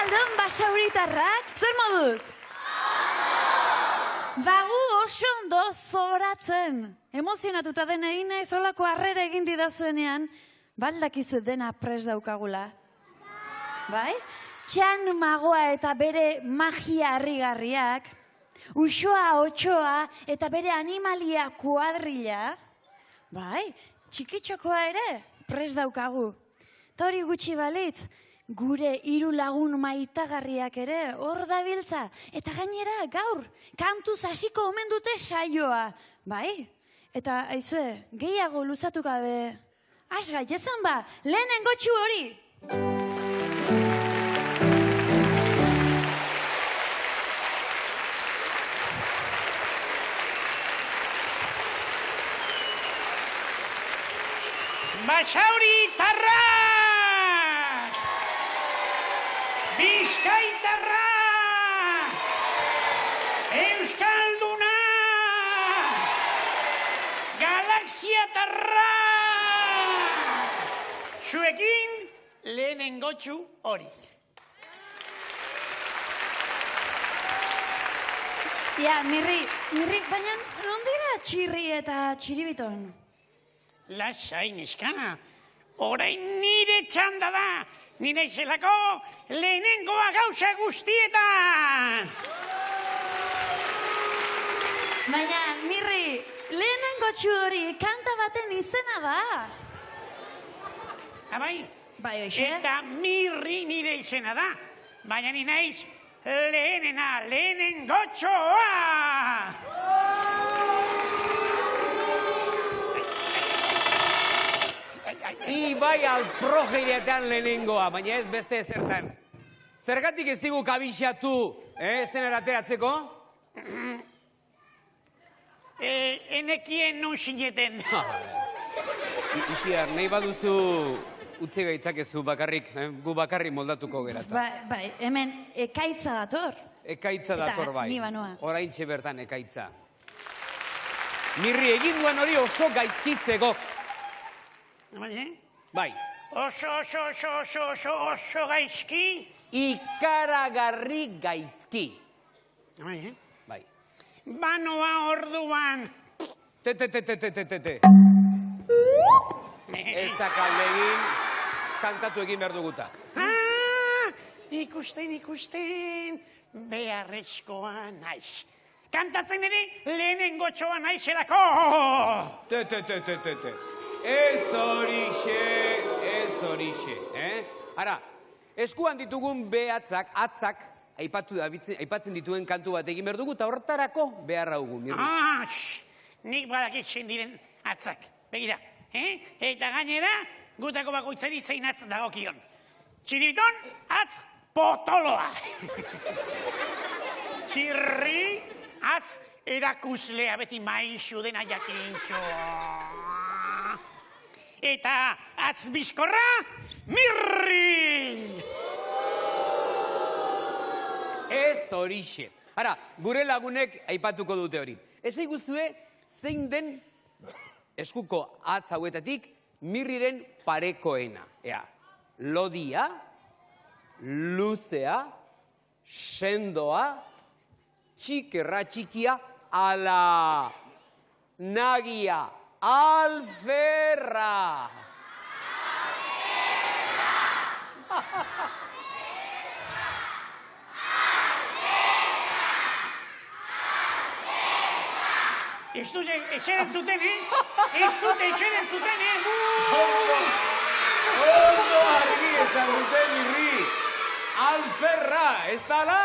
Arratsaldeon basauritarrak, zer moduz? Bagu oso ondo zoratzen. Emozionatuta den egin naiz olako harrera egin didazuenean, baldakizu dena prest daukagula. Bai? Txan magoa eta bere magia harrigarriak, uxoa otxoa eta bere animalia kuadrilla, bai, txikitxokoa ere prest daukagu. Eta hori gutxi balitz, gure 3 lagun maitagarriak ere hor dabiltza. Eta gainera gaur, kantuz hasiko omen dute saioa, bai? Eta aizue, gehiago luzatu gabe, has gaitezan ba, lehenengotxu hori! Basauritarrak! Bizkaitarrak! Euskalduna! Galaxiatarrak! Zuekin lehenengotxu hori. Ja, Mirri, baina nondira txirri eta txiribiton? Lasain eska, orain nire txanda da, nire izelako lehenengoa gauza guztietan. Baina, Mirri, lehenengo hori kanta baten izena da. Abai? Bai, hoxe? Eta Mirri nire izena da, baina ni naiz lehenengotxoa! Ibai alprogeiretan lehenengoa, baina ez beste ezertan. Zergatik ez digu kabixatu, estenera ateratzeko? Enekien nun sineten. Ixiar, nahi baduzu utzi gaitzakezu bakarrik, gu bakarrik moldatuko gerata. Bai, hemen ekaitza dator. Ekaitza dator bai. Eta ni banoa. Oraintxe bertan ekaitza. Mirri egin duan hori oso gaizkitzegok. Bai. Oso gaizki. Ikaragarri gaizki. Bai. Banoa orduan. Te. Ez kaldegin, kantatu egin behar duguta. Ikusten, beharrezkoa naiz. Kantatzen ere lehenengotxoa naizelako. Te. Ez horixe, Ara, eskuan ditugun behatzak, atzak, aipatzen dituen kantu bat egin behar dugu, eta horretarako beharra dugu. Nik badakitzen diren atzak, begira. Eta gainera, gutako bakoitzari zein atz dagokion. Txiribiton, atz potoloa. Txirri, atz erakuslea beti maizu dena jakintxoa. Eta atz bizkorra, Mirri! Ez horixe. Ara, gure lagunek aipatuko dute hori. Ez eguzue, zein den eskuko atz hauetatik Mirriren parekoena. Ea, lodia, luzea, sendoa, txikerra txikia, ala, nagia, alferra. Ez dute eserentzuten, Ez dute eserentzuten, Ondo argi esan dute Mirri. Alferra, ez dala?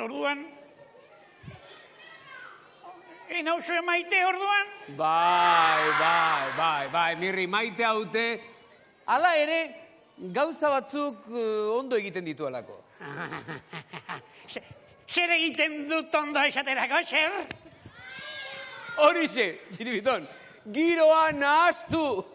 Orduan, enauzo emaite orduan? Bai, Mirri, maite haute. Hala ere, gauza batzuk ondo egiten ditu alako. Zer egiten dut ondo esaterako, zer? Horixe, txiribiton, giroa nahaztu!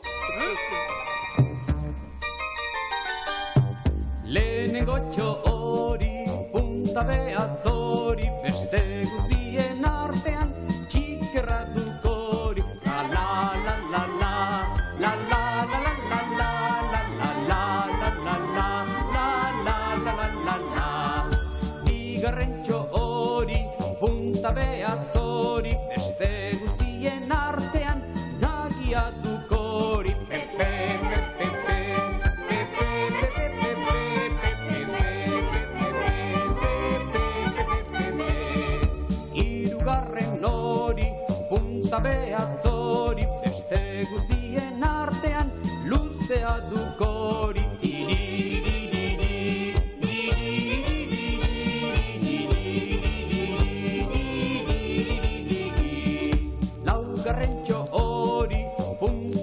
Lehenengotxo hori, punta behatzori, beste guztien artean, txikerra dukori, la la la la la.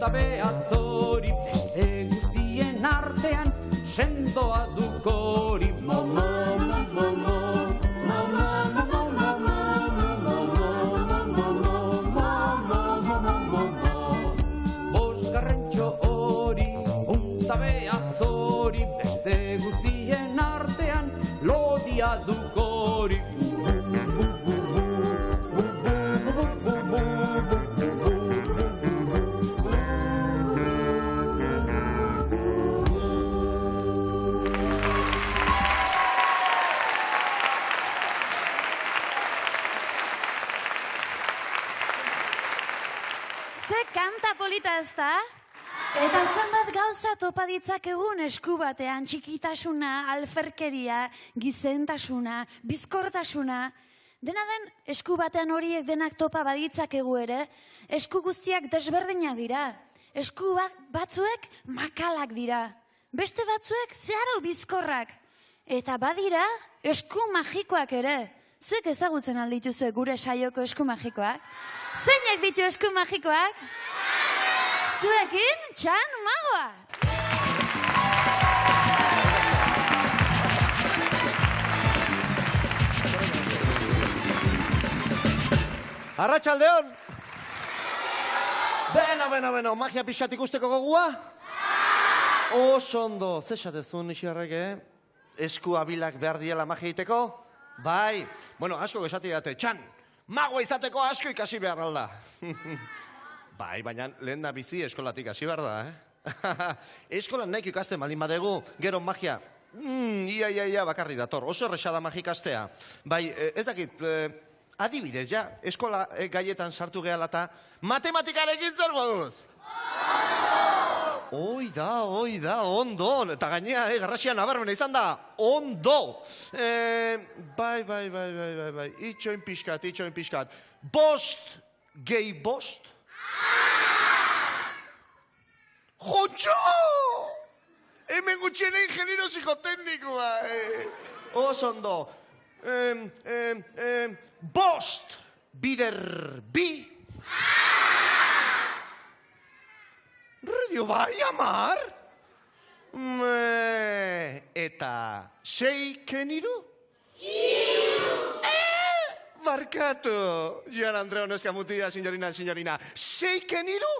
punta behatzori, beste guztien artean, sendoa dukori. Bosgarrentxo hori, punta behatzori, beste guztien artean, lodia dukori. Ze kanta polita ez da? Eta zenbat gauza topa ditzakegun esku batean, txikitasuna, alferkeria, gizentasuna, bizkortasuna. Dena den, esku batean horiek denak topa baditzakegu ere, esku guztiak desberdinak dira. Esku batzuek makalak dira. Beste batzuek zeharo bizkorrak. Eta badira, esku magikoak ere. Zuek ezagutzen aldituzue gure saioko esku magikoak? Zeinek ditu esku magikoak? Zuekin, Txan Magoa! Arratsaldeon! Beno, magia pixat ikusteko gogua? Oso ondo, zesatezun ixiarreke, esku abilak behar diela magia egiteko? Bai, bueno, asko esati date, Txan, magoa izateko asko ikasi behar alda. Bai, baina lehen da bizi eskolatik hasi behar da, Eskolan naik ikasten baldin badegu, gero magia, ia bakarri dator, oso erresa da magia ikastea. Bai, ez dakit, adibidez, ja, eskola gaietan sartu gehala eta matematikarekin zer moduz? Oi da, ondo, eta gainea, garrasia nabarmena izan da, ondo. Bai, itxoin pixkat. Bost, gehi bost? Jotxo! Hemen gutxiene ingeniero psikoteknikoa. Oso ondo. Bost, bider, bi? Radio bai, amar? Eta seiken iru? Barkatu. Joan Andreo neska mutia, signorina. Seiken iru?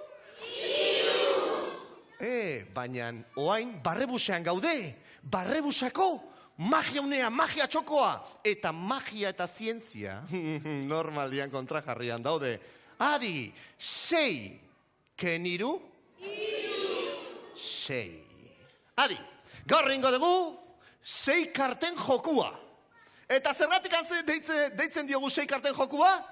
Baina oain barrebusean gaude. Barrebusako magia unea, magia txokoa. Eta magia eta zientzia normalian kontrajarrian daude. Adi, seiken iru? Sei. Adi, gaur ingo dugu, sei karten jokua. Eta zerratik deitzen diogu sei karten jokua?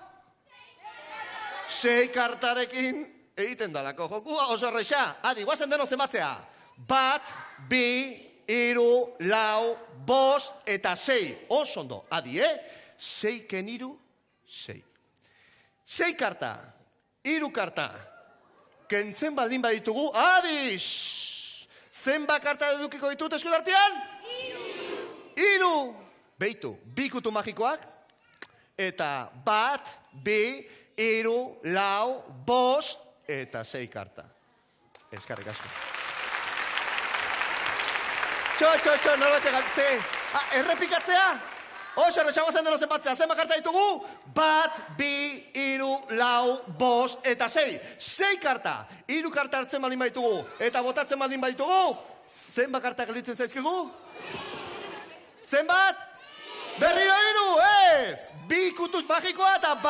Sei kartarekin egiten dalako jokua, oso erresa. Adi, guazen deno zenbatzea. 1, 2, 3, 4, 5 eta 6. Oso ondo, adi, Seiken iru, 6. 6 karta, 3 karta. Kentzen baldin baditugu, adix! Zenba karta edukiko ditut eskudartean? 3! Beitu, 2 kutu magikoak, eta 1, 2, 3, 4, 5, eta 6 karta. Eskarrik asko. Txo, norbete gatze. Errepikatzea? Oso erresago zen deno zenbatzea. Zenba karta ditugu? 1, 2, 3, 4, 5, eta 6. 6 karta. 3 karta hartzen baldin baditugu. Eta botatzen baldin baditugu. Zenba karta gelditzen zaizkigu? Zenbat? Berriro 3, ez! 2 kutuz magikoa eta 1,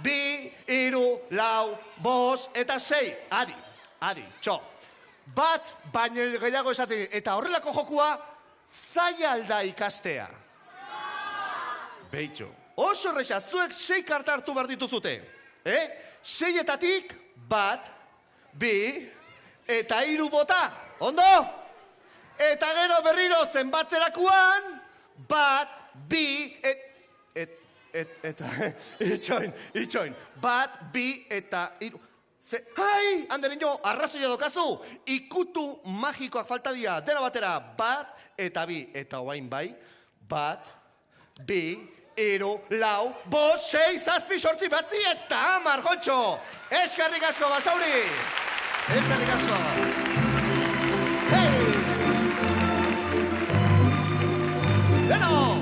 2, 3, 4, 5, eta 6. Adi, txo. 1 baino gehiago esate. Eta horrelako jokua zaila alda ikastea. Beitxo, oso erresa, zuek 6 karta hartu behar dituzute. 6etatik 1, 2, eta 3 bota. Ondo? Eta gero berriro zenbatzerakuan, 1, 2, eta, itxoin. 1, 2, eta 3. Hai, andereño, arrazoia dokazu. Ikutu magikoak falta dira. Dena batera, 1 eta 2. Eta oain bai, 1, 2, 3, 4, 5, 6, 7, 8, 9, eta 10, Jontxo. Eskerrik asko, Basauri. Eskerrik asko. Hey! Beno!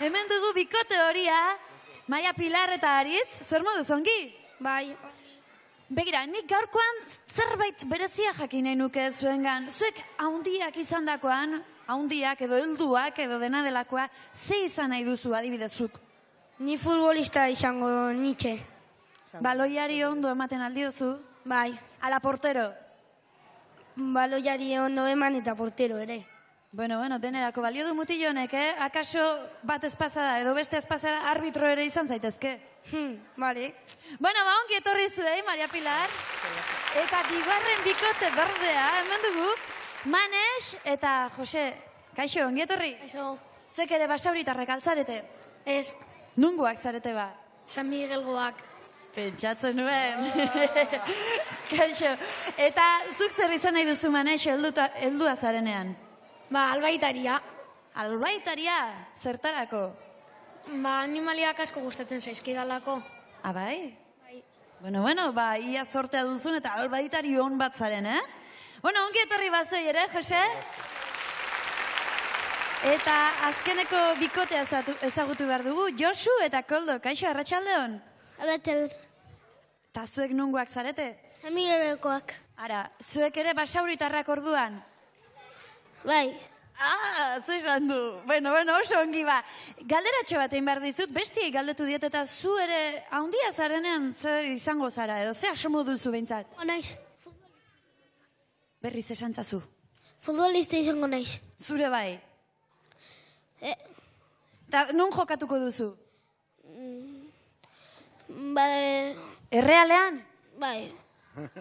Hemen dugu bikote horia, Maia Pilar eta Aritz, zer moduz ongi? Bai. Begira, nik gaurkoan zerbait berezia jakin nahi nuke zuengan. Zuek haundiak izan dakoan, haundiak edo helduak edo dena delakoa, ze izan nahi duzu adibidezuk? Ni futbolista izango nitxe. Baloiari ondo ematen aldi duzu? Bai. Ala portero? Baloiari ondo eman eta portero ere. Bueno, denerako balio du mutilonek, Akaso bat espazada edo beste espazada arbitro ere izan zaitezke? Bale. Bueno, ongi etorri zuei, Maria Pilar. Eta bigarren bikote berdea, hemen dugu, Manes eta Jose. Kaixo, ongi etorri? Kaixo. Zuek ere basauritarrak altzarete? Ez. Nungoak zarete ba? San Miguelgoak. Pentsatzen nuen. Kaixo. Eta zuk zer izan nahi duzu, Manes, heldua zarenean? Albaitaria. Albaitaria? Zertarako? Animaliak asko gustatzen zaizkidalako. Bai? Bai. Bueno, ia sortea duzun eta albaitari hon bat zaren, Bueno, ongi etorri bazoi ere, Jose? Eta azkeneko bikotea ezagutu behar dugu, Josu eta Koldo. Kaixo, arratsaldeon? Arratsaldeon. Eta zuek nungoak zarete? San Miguelgoak. Ara, zuek ere basauritarrak orduan? Bai. Ze esan du. Bueno, oso ongi ba. Galderatxo bat egin behar dizut, bestiei galdetu diet eta zu ere haundia zarenean zer izango zara edo, ze asomo duzu behintzat? Naiz. Berriz esan zazu. Futbolista izango naiz. Zure bai? Eta non jokatuko duzu? Bai. Errealean? Bai.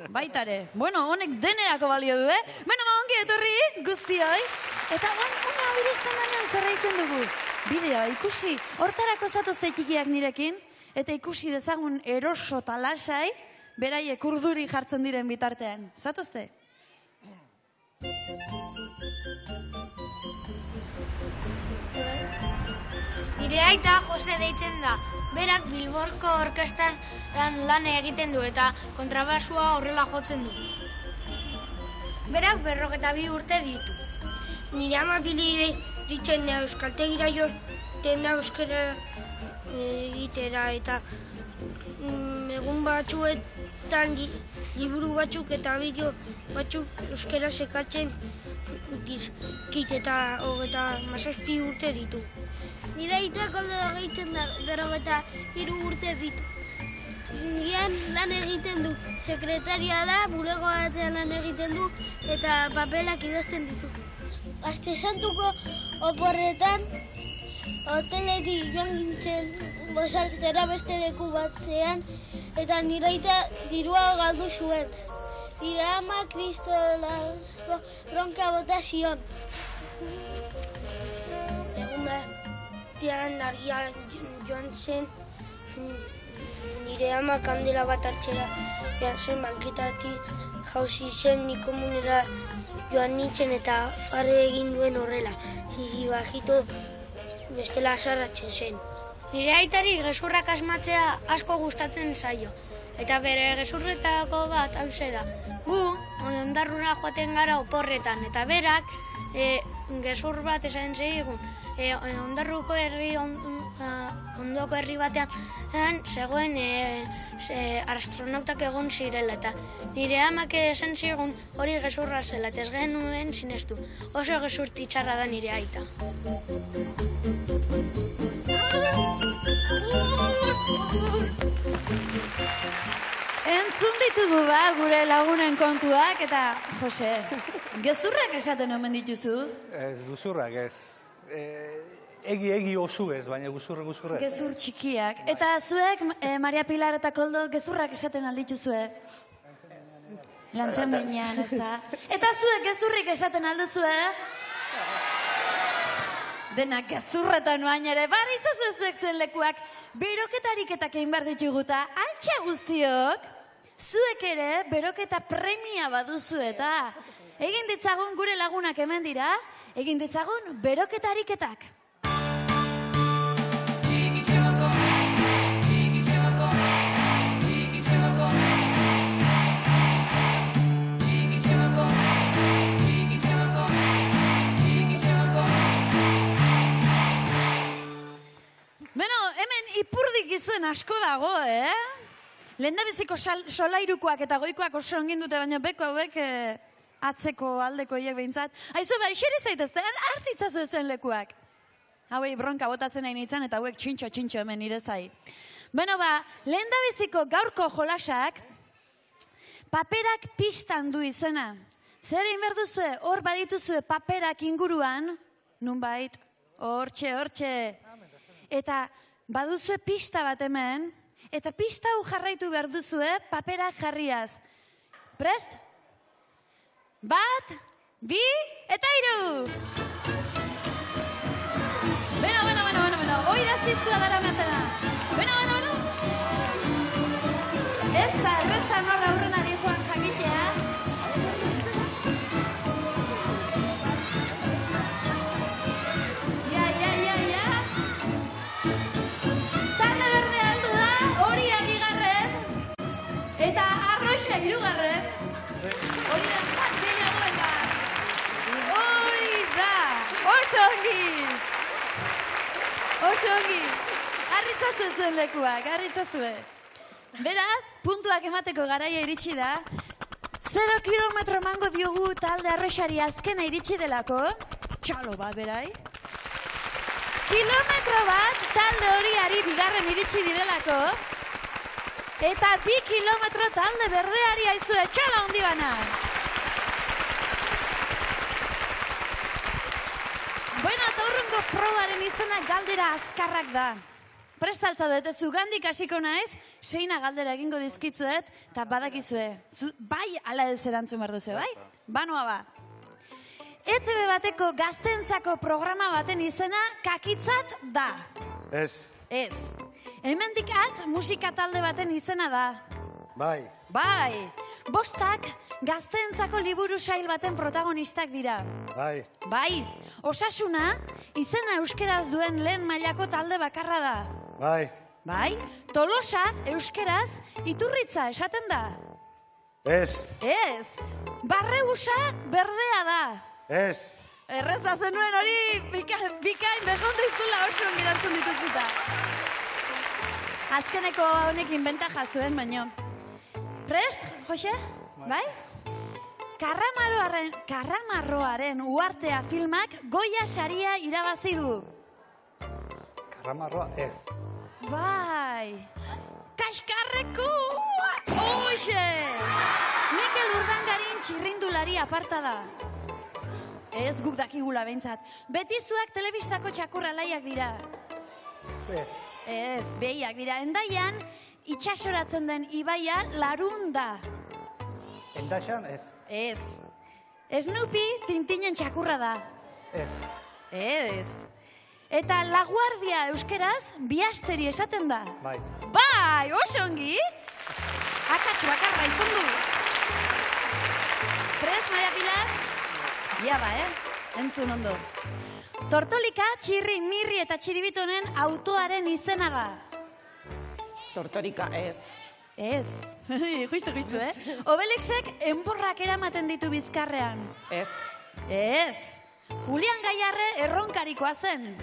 Baitare. Bueno, honek denerako balio du, Bueno, ongi etorri guztioi. Eta ona biristen denean zer egiten dugu. Bideoa ikusi, hortarako zatozte txikiak nirekin, eta ikusi dezagun eroso talasai, beraiek urduri jartzen diren bitartean. Zatozte? Nire aita Jose deitzen da. Berak Bilborko orkestan lan egiten du eta kontrabasua horrela jotzen du. Berak 42 urte ditu. Nire ama Bili ditzen da euskaltegira joten da euskara egitera eta egun batzuetan liburu batzuk eta bideo batzuk euskara sekatzen dizkit eta 37 urte ditu. Nire aitak alde egiten da, 43 urte ditu. Nirean lan egiten du. Sekretaria da, bulego batean lan egiten du eta papelak idazten ditu. Aste santuko oporretan hoteletik joan gintzen gozaltzera beste leku batean eta nire aita dirua galdu zuen. Nire ama kristolazko bronka bota zion. Egun batean argia joan zen, nire ama kandela bat hartzera joan zen banketatik jauzi zen ni komunera joan nintzen eta farre egin duen horrela. Bajito bestela asarratzen zen. Nire aitari gezurrak asmatzea asko gustatzen zaio. Eta bere gezurretako bat hauxe da. Gu, ondarrura joaten gara oporretan, eta berak gezur bat esan zeigun. Ondarruko herri ondoko herri batean zegoen astronautak egon zirela, eta nire amak esan zigun hori gezurra zela, eta ez genuen sinestu. Oso gezurtitxarra da nire aita. Entzun ditugu ba, gure lagunen kontuak, eta, Jose, gezurrak esaten omen dituzu? Ez, guzurrak ez. Egi osu ez, baina guzurra ez. Gezur txikiak. Eta zuek, Maria Pilar eta Koldo, gezurrak esaten aldituzue? Lantzen behinean, ez da? Eta zuek gezurrik esaten alduzue? Denak gezurretan noain ere, barri izazu zuek zuen lekuak, beroketariketak egin behar dituguta, altxa guztiok, zuek ere beroketa premia baduzu eta egin ditzagun gure lagunak hemen dira, egin ditzagun beroketariketak. Beno, hemen ipurdik izan asko dago, Lehendabiziko solairukoak eta goikoak oso ongin dute, baina beko hauek atzeko aldeko hiek behintzat. Aizu, iseri zaitezte, arritzazu ezen lekuak. Hauei bronka botatzen nahi nintzen eta hauek txintxo hemen nire zai. Beno, lehendabiziko gaurko jolasak paperak pistan du izena. Zer egin behar duzue, hor badituzue paperak inguruan, nunbait, hortxe. Eta baduzue pista bat hemen, eta pista hau jarraitu behar duzue paperak jarriaz. Prest? 1, 2, eta 3! Beno. Hoi da ziztua dara metena. Beno. Ez da, errezta norra aurrena dihoan jakitea. Eta arroxa 3. Hori da, gehiago eta. Hori da, oso ongi. Arritzazu zuen lekuak, arritzazue. Beraz, puntuak emateko garaia iritsi da. 0 kilometro emango diogu talde arroxari azkena iritsi delako. Txalo bat, berai. Kilometro bat talde horiari bigarren iritsi direlako. Eta 2 kilometro talde berdeari aizue, txala hondi bana. Bueno, eta urrungo probaren izena galdera azkarrak da. Prestaltza dut, zugandik hasiko naiz, 6 galdera egingo dizkitzuet, eta badakizue. Bai, ala ez erantzun behar duzu, bai? Banoa ba. ETV bateko gaztentzako programa baten izena kakitzat da. Ez. Hemendik musika talde baten izena da. Bai. 5 gazteentzako liburu sail baten protagonistak dira. Bai. Osasuna izena euskeraz duen lehen mailako talde bakarra da. Bai. Tolosa euskeraz iturritza esaten da. Ez. Barrebusa berdea da. Ez. Erreza zenuen hori bikain bejonda izula oso mirantzun dituzuta. Azkeneko honekin bentaja zuen, baino. Prest, Jose? Bai? Karramarroaren uhartea filmak Goya saria irabazi du. Karramarroa ez. Bai. Kaskarreku! Oixe! Mikel Urdangarin txirrindulari aparta da. Ez guk dakigula behintzat. Betizuak telebistako txakurralaiak dira. Ez. Ez, behiak dira. Endaian, itxasoratzen den ibaia larun da. Endaxan ez. Ez. Snoopy Tintinen txakurra da. Ez. Ez. Eta laguardia euskeraz bihasteri esaten da. Bai. Bai, oso ongi. Akatz bakarra izan du. Prest, Maria Pilar? Ia ba, entzun ondo. Tortolika, txirri, mirri eta txiribitonen autoaren izena da. Tortorika ez. Ez. Justu, Obelixek enporrak eramaten ditu bizkarrean. Ez. Ez. Julian Gaiarre erronkarikoa zen.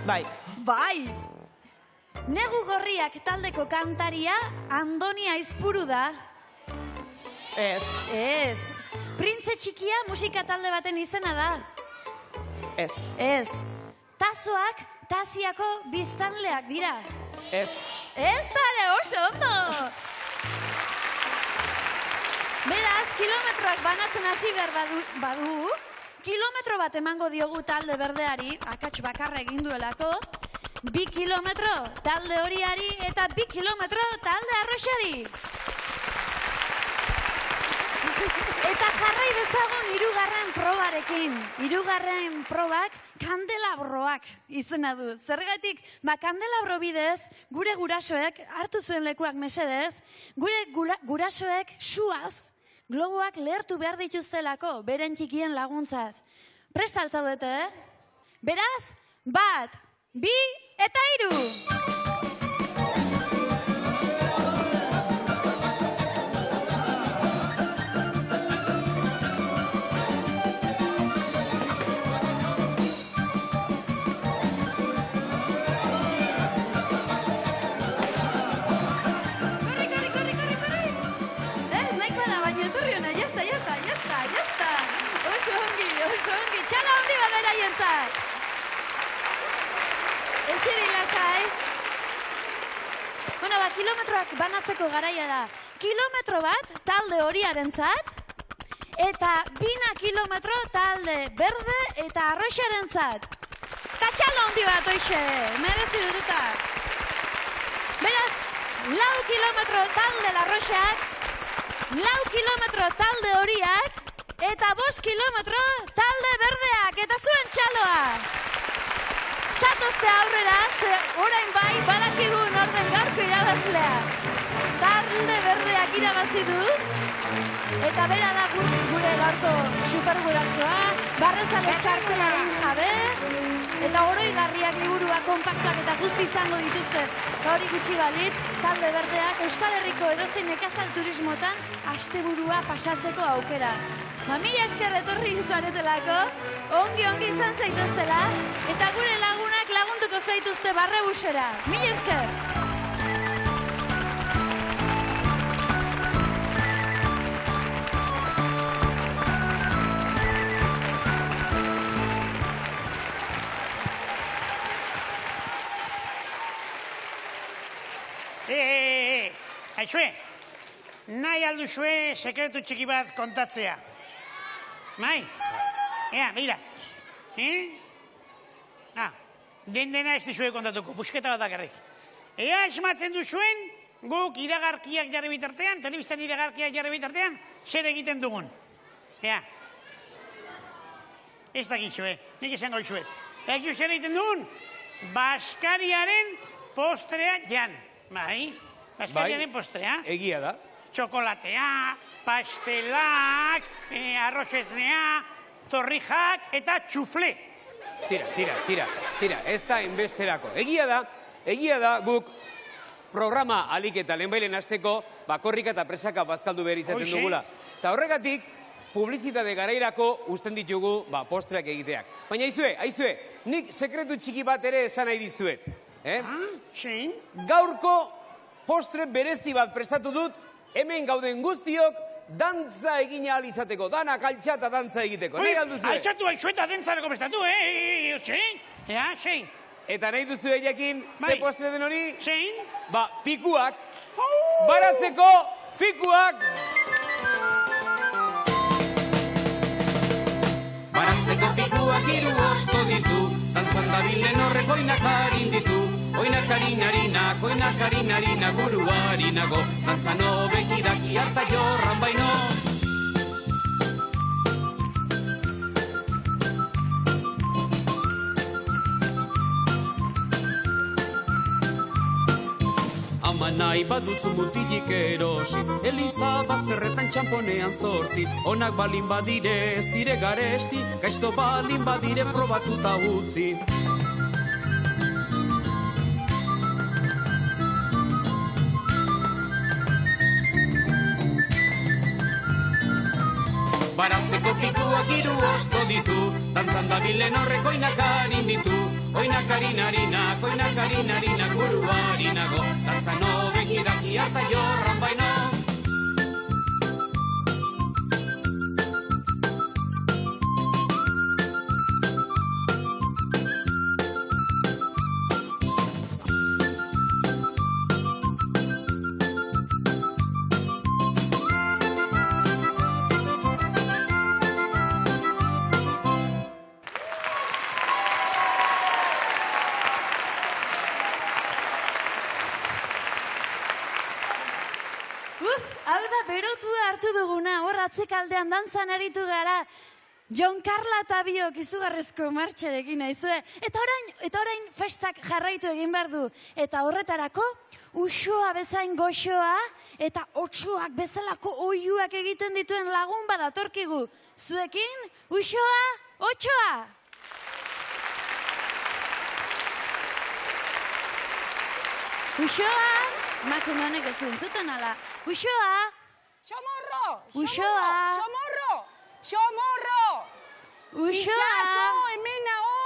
Bai. Bai. Negu Gorriak taldeko kantaria Andoni Aizpuru da. Ez. Ez. Printze Txikia musika talde baten izena da. Ez. Ez. Tazoak Taziako biztanleak dira. Ez. Ez dara oso ondo! Beraz, kilometroak banatzen hasi behar badu, kilometro bat emango diogu talde berdeari, akats bakarra egin duelako, 2 kilometro talde horiari eta 2 kilometro talde arroxari. Eta jarrai dezagun hirugarren probarekin. Hirugarren probak kandelabroak izena du. Zergatik, kandelabro bidez, gure gurasoek, hartu zuen lekuak mesedez, gure gurasoek suaz, globoak lehertu behar dituztelako, beren txikien laguntzaz. Prest altzaudete, Beraz, 1, 2 eta 3! Txala handi bat beraientzat! Eseri lasai. Kilometroak banatzeko garaia da. Kilometro bat talde horiarentzat eta 2 kilometro talde berde eta arroxarentzat. Ta txala handi bat hoixe, merezi dututa. Beraz, 4 kilometro talde larroxak, 4 kilometro talde horiak, eta 5 kilometro talde berdeak, eta zuen txaloa. Zatozte aurrera, ze orain bai, badakigu norden gaurko irabazlea. Talde berdeak irabazi du, eta bera da gure gaurko supergurasoa, barrezale txartelaren jabe, eta oroigarriak liburua konpaktuak eta guzti izango dituzte. Eta hori gutxi balitz, talde berdeak Euskal Herriko edozein nekazal turismotan asteburua pasatzeko aukera. Mila esker etorri zaretelako, ongi izan zaituztela, eta gure lagunak lagunduko zaituzte barrebusera. Mila esker! Aizue, nahi alduzue sekretu txiki bat kontatzea. Bai? Ea, gira. Dena ez duzue kontatuko, busketa bat akarrik. Ea esmatzen duzuen, guk iragarkiak jarri bitartean, telebistan iragarkiak jarri bitartean, zer egiten dugun. Ea. Ez dakizue, nik esango izuet. Ez du zer egiten dugun, Baskariaren postrea jan. Bai? Baskariaren postrea. Egia da. Txokolatea, pastelak, arroxesnea, torrijak eta txufle. Tira, ez da enbesterako. Egia da guk programa alik eta lehenbailen hasteko bakorrika eta presaka bazkaldu behar izaten dugula. Eta horregatik, publizitate garairako usten ditugu postreak egiteak. Baina aizue, nik sekretu txiki bat ere esan nahi dizuet. Gaurko postre berezti bat prestatu dut, hemen gauden guztiok dantza egin ahal izateko, danak altxa eta dantza egiteko. Nahi alduzu? Altxatu aixueta dentzareko bestatu, Zein? Zein? Eta nahi duzu egiakin, ze postre den hori? Zein? Ba, pikuak. Baratzeko, pikuak! Baratzeko pikuak hiru osto ditu, dantzan dabilen horrek oinak harin ditu. Oinak harinarinak, oinak harinarinak, buruarinago, dantzan hobeki daki harta jorran baino. Ama nahi baduzu mutilik erosi, Eliza bazterretan txamponean zortzi. Onak balin badire ez dire garesti, gaizto balin badire probatuta utzi. Baratzeko pikuak hiru osto ditu, dantzan dabilen horrek oinak harin ditu. Oinak harinarinak, oinak harinarinak, buruarinago, dantzan hobeki daki harta jorran baino. Hau da, berotua hartu duguna, hor atzekaldean dantzan aritu gara. Jon Karla eta biok izugarrizko martxarekin naizue. Eta orain festak jarraitu egin behar du. Eta horretarako, usoa bezain goxoa eta otsuak bezalako oiuak egiten dituen lagun badatorkigu. Zuekin, usoa, otsoa! Usoa, emakume honek ez duen zuten ala. Usoa! Xomorro! Usoa! Xomorro! Xomorro! Usoa! Itxaso, hemen nago!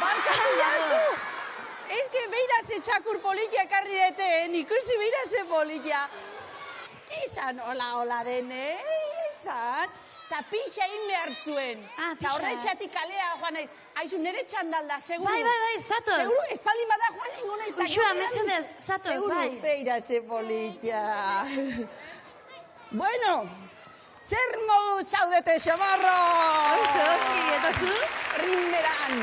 Barkatu jazu! Ez que beira ze txakur politia ekarri deten, ikusi beira ze politia. Izan hola dene, izan. Ta pixa egin behar zuen. Ta horretxeatik kalea joan nahi. Aizu, nire txandalda, seguru. Bai, zatoz. Seguru, espaldin bada joan ingo nahiz. Uxua, mesedez, zatoz, bai. Seguru, beira ze politia. Bueno, zer modu zaudete, Xomorro? Oso, eta zu? Rinderan.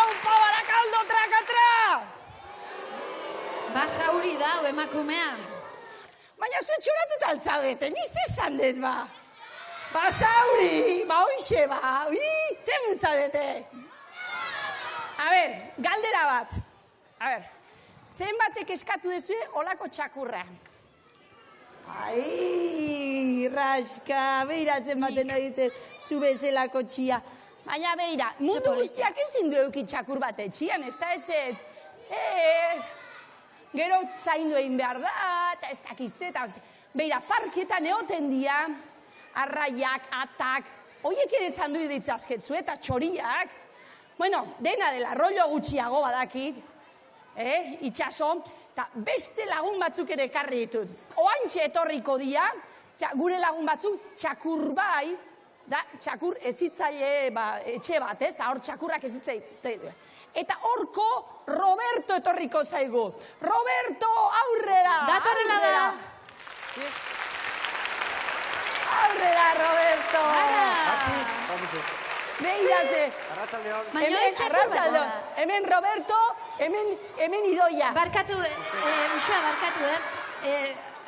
Aupa Barakaldo, trakatra! Basauri da, emakumea. Baina zuen txoratuta altzaudete, niz esan dut ba. Basauri, ba hoxe ba, zer zaudete? A ber, galdera bat. A ber, zenbatek eskatu dezue olako txakurra? Ai, raska, beira zenbaten egiten zu bezelako txia. Baina beira, mundu guztiak ezin du euki txakur bat etxian, ez da ez. Gero zaindu egin behar da, eta ez dakizeta. Beira, parketan egoten dia, arraiak, atak, horiek ere zandu ditzazketzu eta txoriak. Bueno, dena dela, rollo gutxiago badakit, itxaso, eta beste lagun batzuk ere ekarri ditut. Oantxe etorriko dia, gure lagun batzuk txakur bai, da txakur ezitzaile etxe bat, ez? Da hor txakurrak ezitzaile. Eta horko Roberto etorriko zaigu. Roberto, aurrera! Datorrela bera! Aurrera, Roberto! Beiraze! Arratxaldeon! Hemen Roberto, hemen Idoia. Barkatu, Uxoa, barkatu,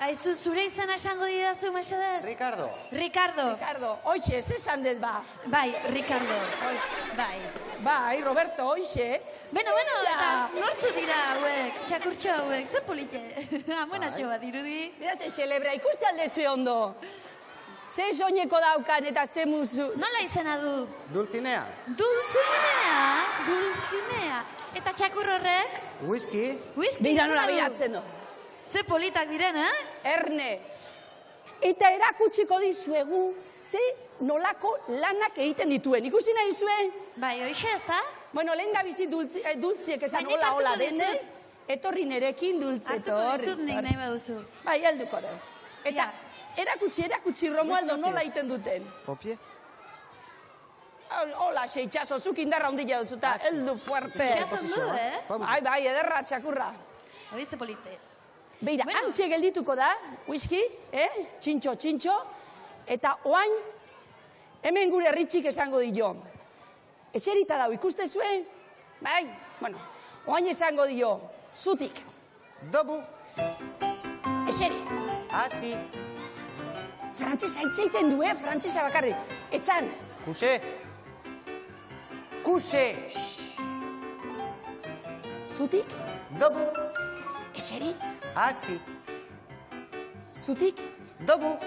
Aizu, zure izan esango didazu, mesedez? Ricardo. Ricardo, hoxe, ez esan dut ba. Bai, Ricardo. Bai, Roberto, hoxe. Bueno, eta nortzu dira hauek, txakurtxo hauek, ze polite. Amonatxo bat dirudi. Beraz, celebra, ikuste aldezue ondo. Ze soineko daukan eta ze musu. Nola izena du? Dulcinea. Dulcinea. Eta txakur horrek? Whisky. Bira nola biratzen du. Ze politak diren, Erne. Eta erakutsiko dizuegu ze nolako lanak egiten dituen. Ikusi nahi zuen? Bai, hoxe ez da? Bueno, lehen da bizi dultziek esan hola dene. Etorri nerekin dultze, etorri. Hartuko dizut nik nahi baduzu. Bai, helduko da. Eta Erakutsi, Romualdo, nola egiten duten. Kopie? Hola, seitxaso, zuk indarra handia duzuta, heldu fuerte. Itxatzen du, Bai, ederra, txakurra. Abize polite. Beira, antxe geldituko da, whisky, txintxo, eta oain, hemen gure ritxik esango dio. Eserita dau, ikuste zuen? Bai, bueno, oain esango dio, zutik. Dobu. Eseri. Hasi. Frantzesa hitzeiten du, frantzesa bakarrik. Etzan. Kuse. Kuse. Zutik. Dobu. Eseri. Hasi. Zutik. Dobu.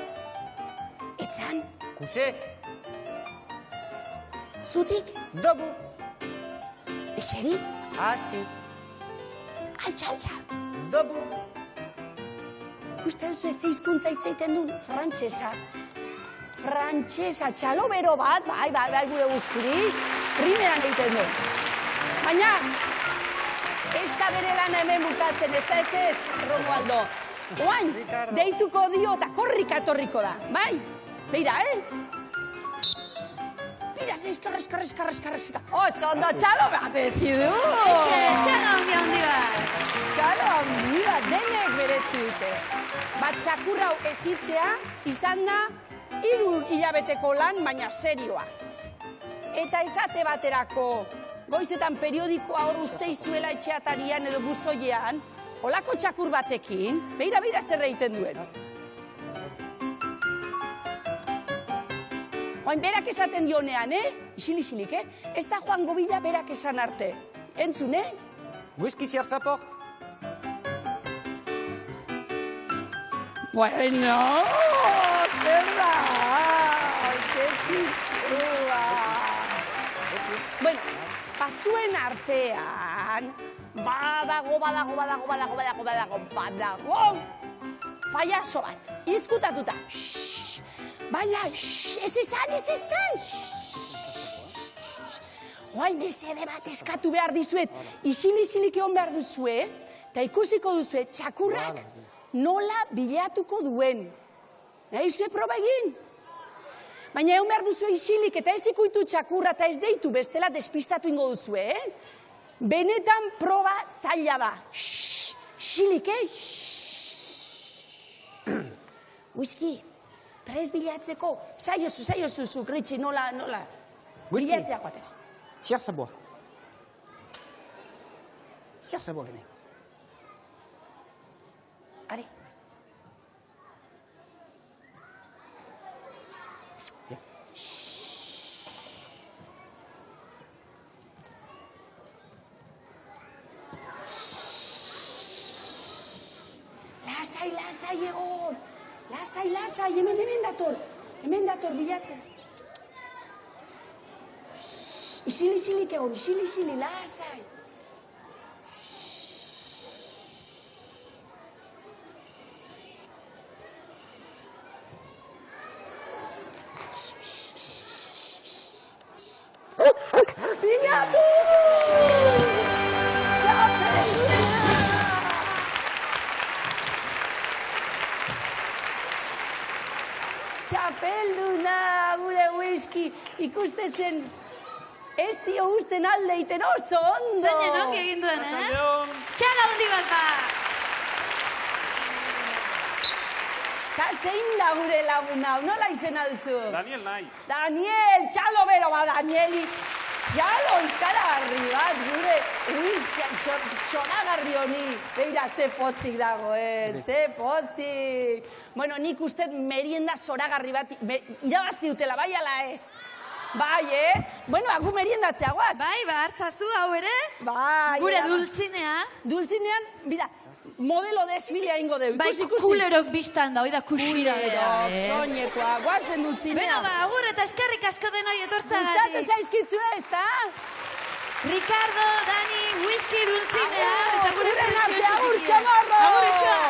Etzan. Kuse. Zutik. Dobu. Eseri. Hasi. Altxa. Dobu. Ikusten zu ez hizkuntza hitzeiten duen, frantsesa. Frantsesa, txalo bero bat, bai, gure guztiri, primeran egiten du. Baina, ez da bere lana hemen bukatzen, ez da ez, Romualdo. Oain, deituko dio eta korrika etorriko da, bai? Beira, Beira, eskarra. Oso ondo, txalo bat ezi du. Txalo handi bat. Txalo handi bat, denek merezi dute. Bat txakurrau ezitzea izan da 3 hilabeteko lan, baina serioa. Eta esate baterako, goizetan periodikoa hor uste izuela etxeatarian edo buzoian, olako txakur batekin, beira zer egiten duen. Oain berak esaten dionean, Isilik, ez da joango bila berak esan arte. Entzun, Whisky zer zaport? Bueno, zer da? Zer txitsua. Bueno, pasuen artean, badago, paiaso bat, izkutatuta. Baina, ez izan. Oain esede bat eskatu behar dizuet, isilik egon behar duzue, eta ikusiko duzue, txakurrak nola bilatuko duen. Nahi zue proba egin? Baina egon behar duzue isilik, eta ez ikuitu txakurra, eta ez deitu, bestela despistatu ingo duzue, Benetan proba zaila da. Isilik, Whisky. Prez bilatzeko, saiozu, Ritxi, nola, bilatzea joateko. Zer zaboa. Gene. Ari. Lasai egon. Lasai, hemen dator bilatzen. Isilik egon, isili, lasai. Bilatu! Txapelduna, gure whisky, ikuste zen, ez dio usten alde iten oso ondo. Zeinen ongi egin duen, Txala hundi bat ba! Ta zein da gure lagun hau, nola izena duzu? Daniel naiz. Daniel, txalo bero ba, Danieli. Txalo ikaragarri bat, gure whisky, txoragarri honi. Beira, ze pozik dagoen, ze pozik. Bueno, nik uste merienda zoragarri bat, irabazi dutela, bai ala ez? Bai, ez? Bueno, agu meriendatzea guaz. Bai, hartzazu hau ere? Bai. Gure dultzinea. Dultzinean, bida, modelo desfilea ingo deu. Bai, kulerok biztan da, oida kusira. Soinekoa, guazen dultzinea. Beno ba, agur eta eskerrik asko denoi etortzagatik. Gustatu zaizkitzu ez, ta? Ricardo, Dani, whisky dultzinea. Eta gure agur, txamarro! Agur, isoa!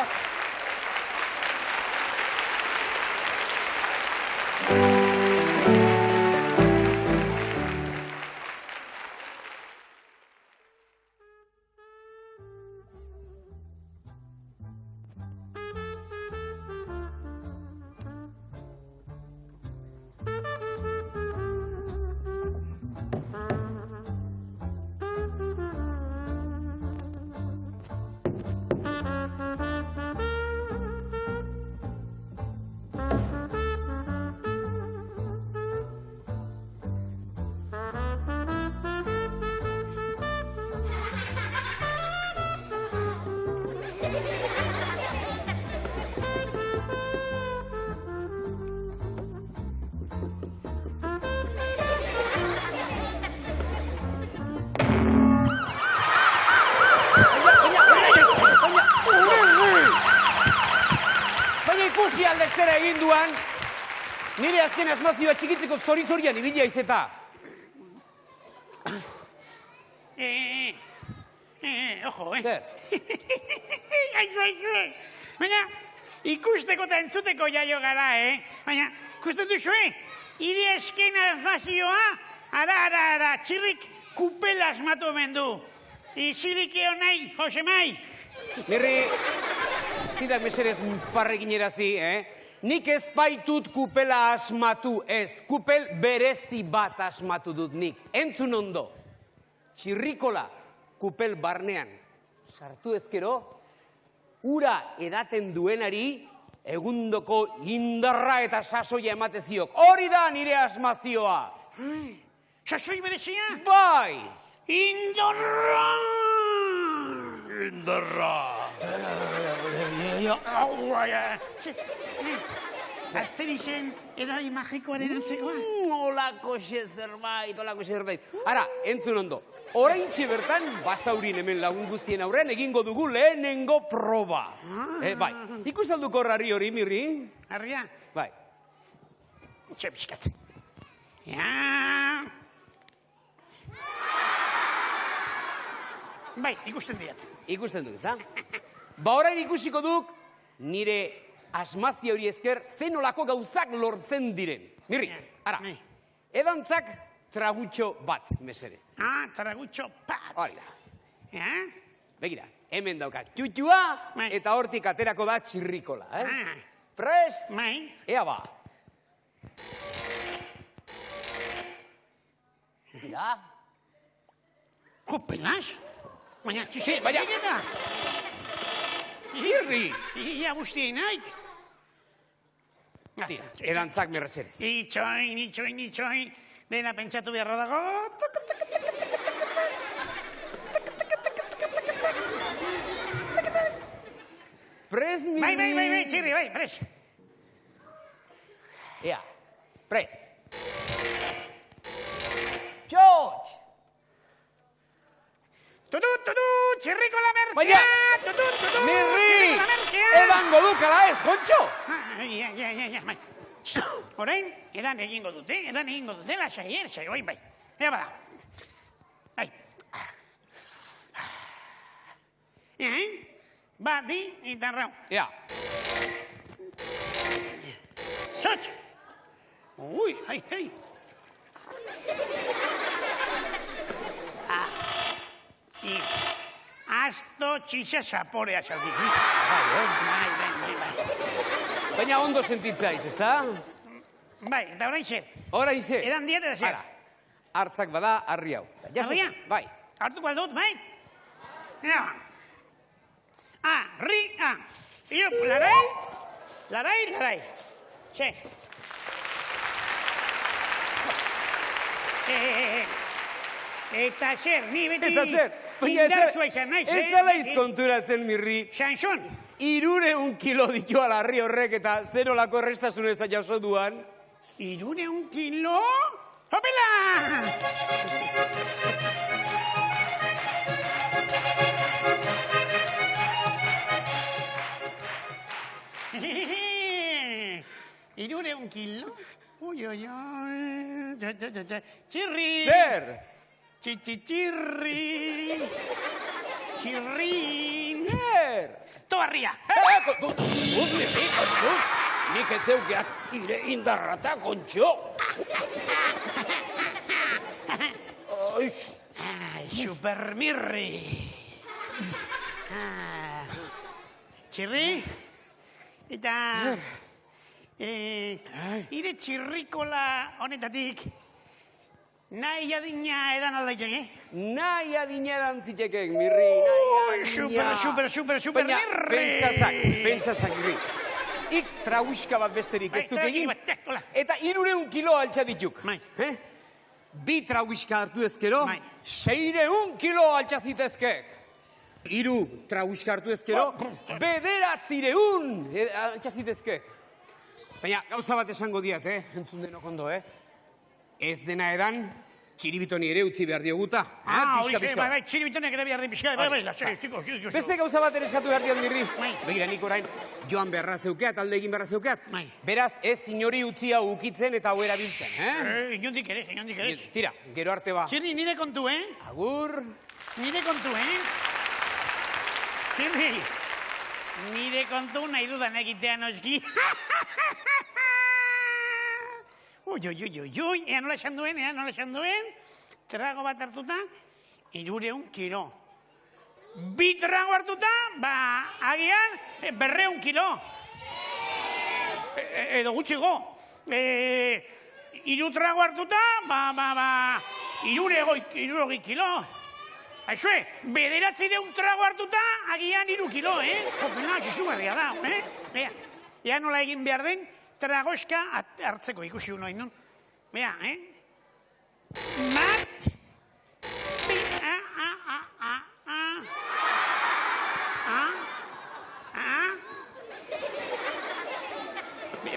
aldeztera egin duan, nire azken asmazioa txikitzeko zori-zorian ibilia izeta. Ojo, Zer? Aizu. Baina, ikusteko eta entzuteko jaio gara, Baina, ikusten duzue, hiri esken asmazioa, ara, txirrik kupela asmatu hemen du. Izilik egon nahi, Josemai. Mirri, zidak meserez farrekin erazi, Nik ez baitut kupela asmatu, ez. Kupel berezi bat asmatu dut nik. Entzun ondo. Txirrikola kupel barnean sartu ezkero, ura edaten duenari egundoko indarra eta sasoia emateziok. Hori da nire asmazioa. Sasoi berezia? Bai! Indarra! Asterizen edari magikoaren antzekoa? Olako zerbait. Ara, entzun ondo. Oraintxe bertan, basaurin hemen lagun guztien aurrean, egingo dugu lehenengo proba. Bai, ikustalduko harri hori, Mirri? Harria? Bai. Txe pixkat. Ja. Bai, ikusten diat. Ikusten duk, ezta? Ba, orain ikusiko duk, nire asmazio hori esker, zenolako gauzak lortzen diren. Mirri, ara, edantzak tragutxo bat, mesedez. Tragutxo bat. Hori da. Begira, hemen daukat txutxua, eta hortik aterako da txirrikola, Prest? Ea ba. Begira. Kopelaz? Baina, txuxe, baina. Mirri! Ia bustien, nahi? Edantzak merrezerez. Itxoin. Dena pentsatu beharra dago. Prest, Mirri. Bai, txirri, bai, prest. Ea, prest. Txotx! Tudu, txirrikola merkea! Mirri! Edango dukala ez, Jontxo! Ja, orain, edan egingo dute, lasai, oin bai. Ea bada. Bai. Ba, bi, eta rau. Ea. Txotx! Ui, hai. Asto txixa zaporea saldik. Bai. Baina ondo sentitzaiz, ezta? Bai, eta orain zer. Orain zer. Edan diet eta zer. Hartzak bada, harri hau. Harria? Bai. Hartuko aldut, bai? Ea. Harri, Iup, larai. Zer. Eta zer, ni beti indartsua izan naiz, Ez dela izkonturatzen, Mirri. Sanson. 300 kilo ditu alarri horrek eta zenolako errestasunez jaso duan. 300 kilo? Hopela! ¿100 kilo? Uy. Txirri! Zer! Txirrin! Zer! Toarria! Kontuz, Mirri, kontuz! Nik ez zeukeak ire indarrata, kontxo! Supermirri! Txirri? Eta... Ire txirrikola honetatik nahi adina edan aldaiten, Nahi adina edan zitekek, Mirri. Super, Mirri! Pentsazak, Mirri. Ik trauiska bat besterik ez duk egin. Eta 300 kilo altxa dituk. Bi trauiska hartu ezkero, 600 kilo altxa zitezkek. 3 trauiska hartu ezkero, 900 altxa zitezkek. Baina, gauza bat esango diat, entzun denok ondo, Ez dena edan, txiribitoni ere utzi behar dioguta. Horixe, bai, txiribitonek ere behar di pixka, bai, ziko. Beste gauza bat ere eskatu behar dian Mirri. Begira, nik orain joan beharra zeukeat, alde egin beharra zeukeat. Beraz, ez inori utzi hau ukitzen eta hau erabiltzen, Inondik ere. Tira, gero arte ba. Txirri, nire kontu, Agur. Nire kontu, Txirri, nire kontu nahi dudan egitea noski. Ui, ea nola esan duen, trago bat hartuta, 300 kilo. 2 trago hartuta, agian, 200 kilo. Edo gutxigo. 3 trago hartuta, 300 kilo. Aixue, 900 trago hartuta, agian 3 kilo, Kopena, xixugarria da, Ea nola egin behar den, tragoska hartzeko ikusi uno hain nun. Bea, Mat!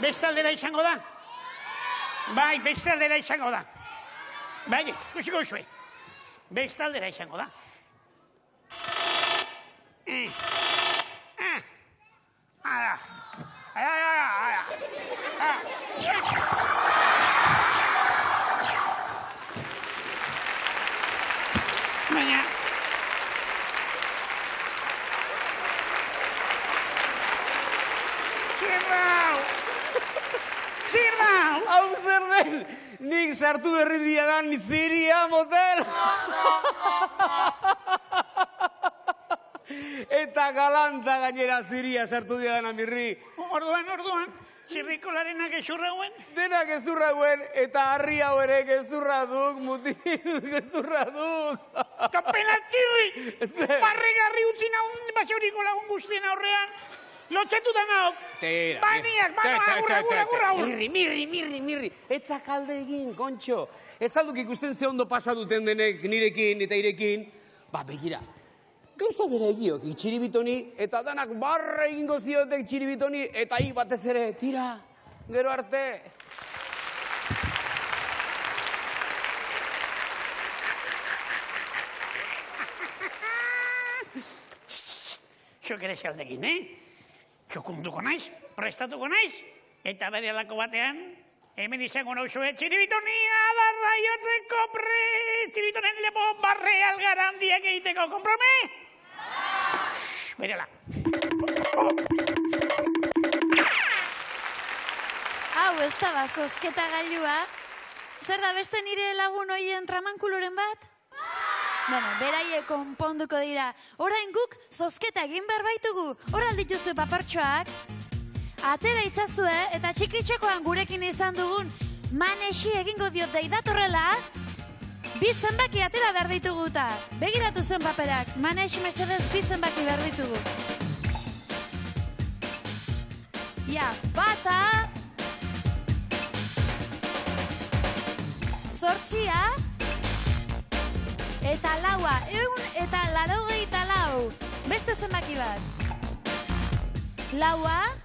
Bestaldera izango da? Bai, bestaldera izango da. Bai, ikusiko zuen. Bestaldera izango da. Baina... Zirrau! Hau zer den, nik sartu berri diadan Ziria motel! Eta galanta gainera Ziria sartu diadan Mirri. Orduan, zirrikolaren gezurra guen? Dena gezurra guen, eta harri hau ere gezurra duk, mutil, gezurra duk. Kapela txirri! Barregarri utzi naun basauriko lagun guztien aurrean. Lotxetu da naok! Baniak, agur! Mirri, etzak alde egin, kontxo. Ez alduk ikusten ze ondo pasa duten denek nirekin eta irekin. Begira, gauza bera egiok txiribitoni, eta danak barra egingo ziotek txiribitoni, eta hi batez ere, tira, gero arte. Zuk ere xaldekin, Txukunduko naiz, prestatuko naiz, eta bere alako batean, hemen izango nauzue, txiribitoni adarra jotzeko txiribitonen lepo barre algara handiak egiteko, komprome? Berela. Hau, ez da ba, zozketa gailua. Zer da beste nire lagun hoien tramankuloren bat? Bueno, beraie konponduko dira. Orain guk zozketa egin behar baitugu. Hor aldituzu papartxoak. Atera itzazue eta txikitxekoan gurekin izan dugun manexi egingo diot deidatorrela. 2 zenbaki atera behar ditugu eta. Begiratu zuen paperak. Manex mesedez 2 zenbaki behar ditugu. Ja, bata. 8. Eta 4, 184. Beste zenbaki bat. 4.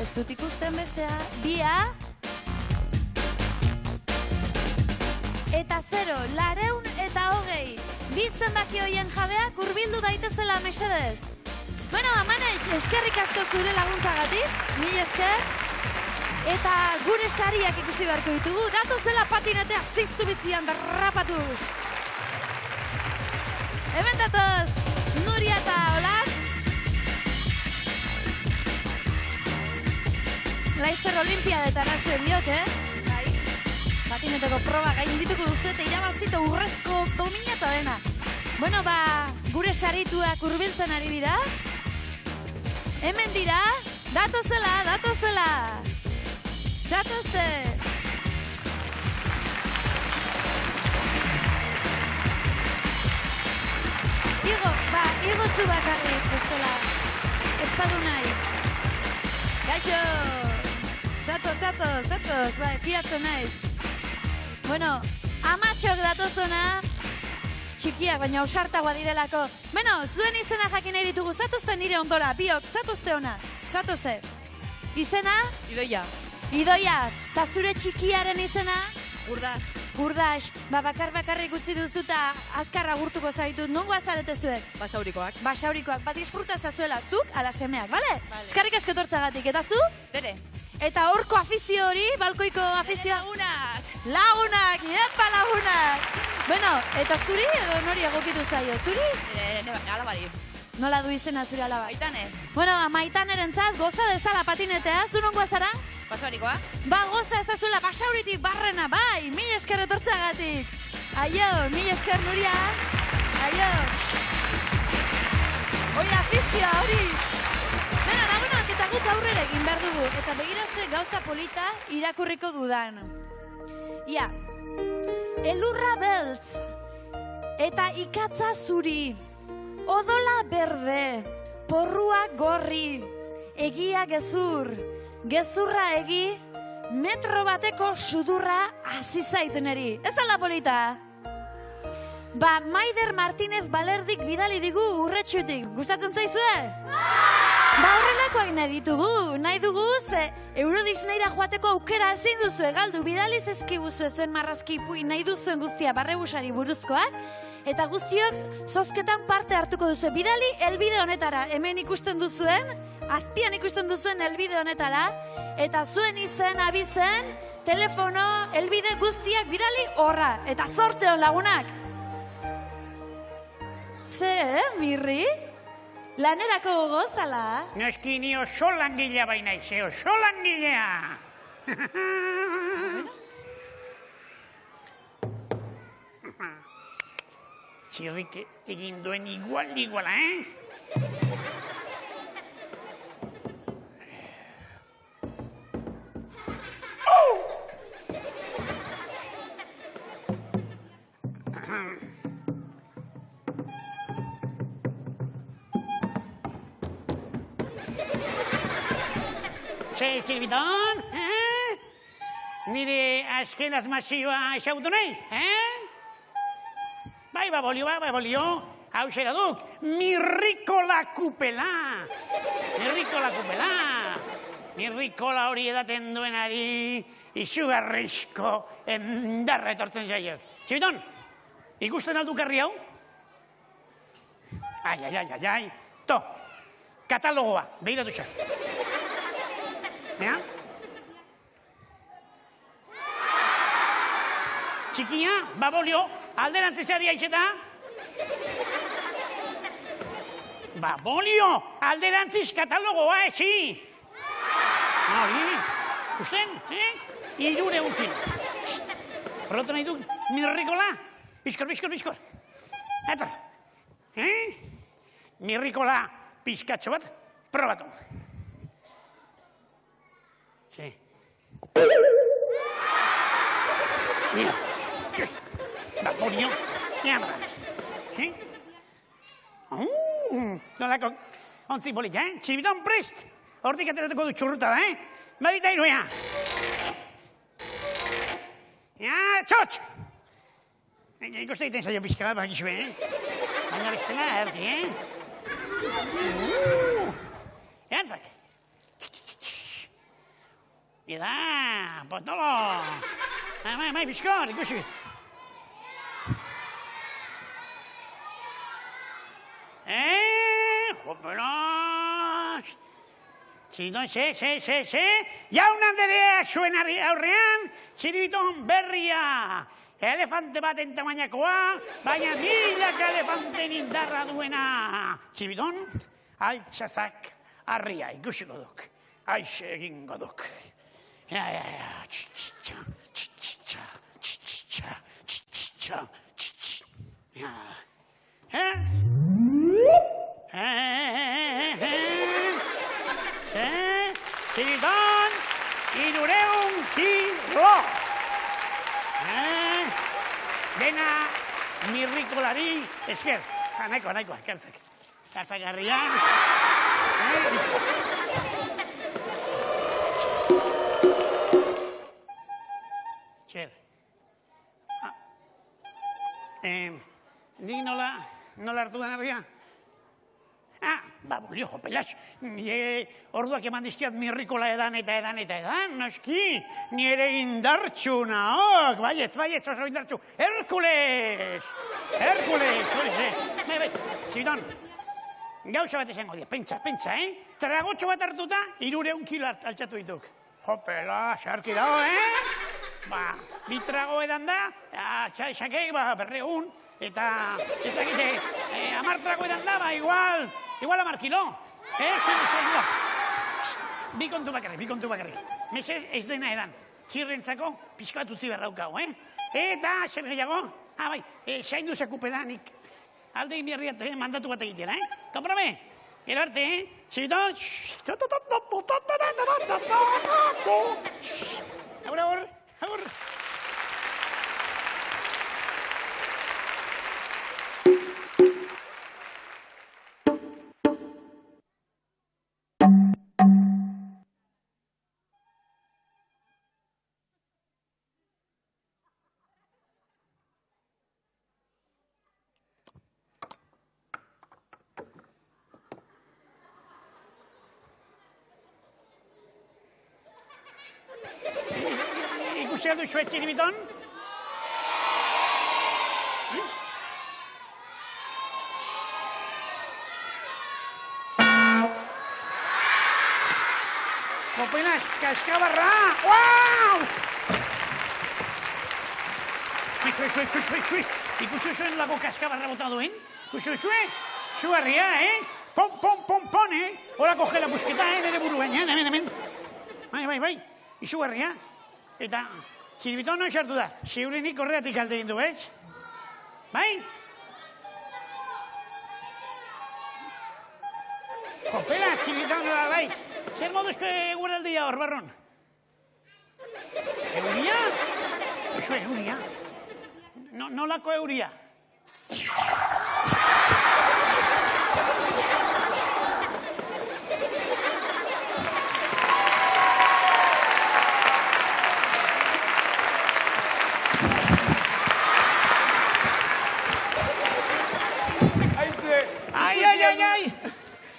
Ez dut ikusten bestea. 2. Eta 0, 420. 2 zenbaki hoien jabeak hurbildu daitezela mesedez. Bueno, Maneix, eskerrik asko zure laguntzagatik. Mil esker. Eta gure sariak ikusi beharko ditugu. Datozela patinetea ziztu bizian derrapatuz. Hemen datoz, Nuria eta Olaz. Laizter Olimpiadetan azuen diot, Bai. Patineteko proba gaindituko duzu eta irabazita urrezko domina eta dena. Bueno, gure sarituak hurbiltzen ari dira. Hemen dira, datozela. Zatozte! Igo zu bakarrik, bestela. Espadu nahi. Gaixo! Zatoz, fiatzen naiz. Bueno, amatxok datozona. Txikiak, baina ausartagoa direlako. Bueno, zuen izena jakin nahi ditugu. Zatozte nire ondora, biok, zatozte ona. Zatozte. Izena? Idoia. Idoia, eta zure txikiaren izena? Urdas. Urdas, bakarrik utzi duzu eta azkar agurtuko zaitut. Nongo azarete zuek? Basaurikoak. Basaurikoak, bat disfruta zazuela zuk, ala semeak, bale? Eskarrik asko etortzagatik, eta zu? Tere. Eta horko afizio hori, balkoiko afizioa? Lagunak, iepa lagunak! Bueno, eta zuri edo nori egokitu zaio? Zuri? Alabari. Nola du izena zure alaba? Maitane. Bueno, Maitaneren zaz, goza dezala patinetea, zu nongoa zara? Basaurikoa. Ba, goza ezazuela basauritik barrena, bai, mil esker etortzagatik. Aio, mil esker Nuria. Aio. Hoi, afizioa, hori. Bena, lagunak, eta guk aurrera egin behar dugu. Eta begiraze gauza polita irakurriko dudan. Ia, elurra beltz. Eta ikatza zuri. Odola berde. Porrua gorri. Egia gezur. Gezurra egi, metro bateko sudurra azizaiteneri. Ez ala polita? Ba, Maider Martínez Balerdik bidali digu urretxutik. Gustatzen zaizue? Ba, horrelakoak nahi ditugu. Nahi dugu, ze Eurodisneyra joateko aukera ezin duzu galdu. Bidali zezkibuzu zuen marrazki ipui nahi duzuen guztia barrebusari buruzkoak. Eta guztiok zozketan parte hartuko duzu. Bidali elbide honetara. Hemen ikusten duzuen, azpian ikusten duzuen elbide honetara. Eta zuen izen, abizen, telefono, elbide guztiak bidali horra. Eta zorte hon lagunak. Ze, Mirri? Lanerako gozala? Noski ni oso langilea baina ize, oso langilea. Txirrik egin duen iguala, Txirbiton, nire azken asmazioa esautu nahi, Bai, babolio, hau xera duk, mirrikola kupela. Mirrikola hori edaten duenari izugarrizko endarra etortzen zaio. Txibiton, ikusten alduk herri hau? Ai. To, katalogoa, behiratu xa. Ea? Txikia, babolio, alderantzizari aixeta? Babolio, alderantziz katalogoa, ezi? Hori, usten, Irure kilo. Horretu nahi du, mirrikola? Bizkor. Etor. Mirrikola pizkatxo bat, probatu. Sí. Mira. Babolio, jamraz. Nolako ontzi polita, Txibiton prest. Hortik ateratuko du txurruta da, Badita iruea. Txotx! Ikuste egiten zailo pizka bat bakizue, Baina bestela, erdi, Eantzak. Ida, potolo. Mai, bizkor, ikusi. Joperos! Txidon, ze! Jaun Andereak zuen aurrean, Txiribiton berria! Elefante baten tamainakoa, baina milaka elefanten indarra duena! Txiribiton, altxazak harria ikusiko duk. Aixe egingo duk. Txibiton, 300 kilo. Dena mirrikolari esker. Nahikoa, kertzak. Kartzagarrian. Txer. Nik nola hartu den herria? Bulio, Pelas, orduak eman dizkiat mirrikola edan, noski, nire indartxuna, baietz, oso indartxu, Herkules, horixe. Zibidon, gauza bat esango dia, pentsa, tragotxo bat hartuta, 300 kilo altxatu dituk. Jopela, xarki dago, bi trago edan da, txaixakek, 200, eta ez dakite, 10 trago edan da, igual 10 kilo. Bi kontu bakarrik. Mesez ez dena edan. Txirrentzako pixka bat utzi behar daukau, Eta, zer gehiago? Saindu zakupelanik. Alde inbiarriat mandatu bat egitera, Komprame? Gero arte, txibito. Agur. Ikusi aldu zuet txiribiton? Kopenas, kaskabarra! Uau! Zui. Ikusi zuen lago kaskabarra bota duen? Ikusi zuen? Zuarria, Pon, Horako gela busketa, nire buruan, hemen. Bai. Izugarria. Eta txiribiton non sartu da. Ziurinik horreatik alde egin du, ez? Bai? Kopela, txiribiton nola baiz. Zer moduzko eguraldia hor, barron? Euria? Eso euria? Nolako euria? Ai!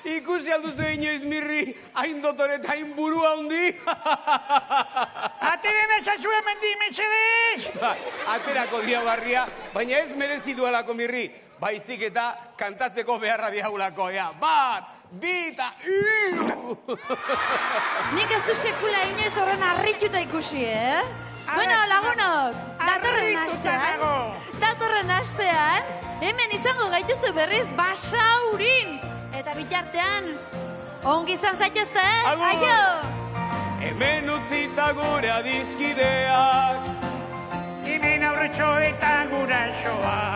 Ikusi alduzu inoiz mirri, hain dotore eta hain burua hundi. Ateren esazue mendi, mesedez! Aterako diagarria, baina ez merezitu alako mirri. Baizik eta kantatzeko beharra diagulako, 1, 2, eta 3! Nik ez du sekula inoiz horren harrituta ikusi, Bueno, lagunok, datorren astean, hemen izango gaituzu berriz Basaurin. Eta bitartean, ongi izan zaitezte, aio! Hemen utzita gure adiskideak, hemen aurretxo eta gurasoak.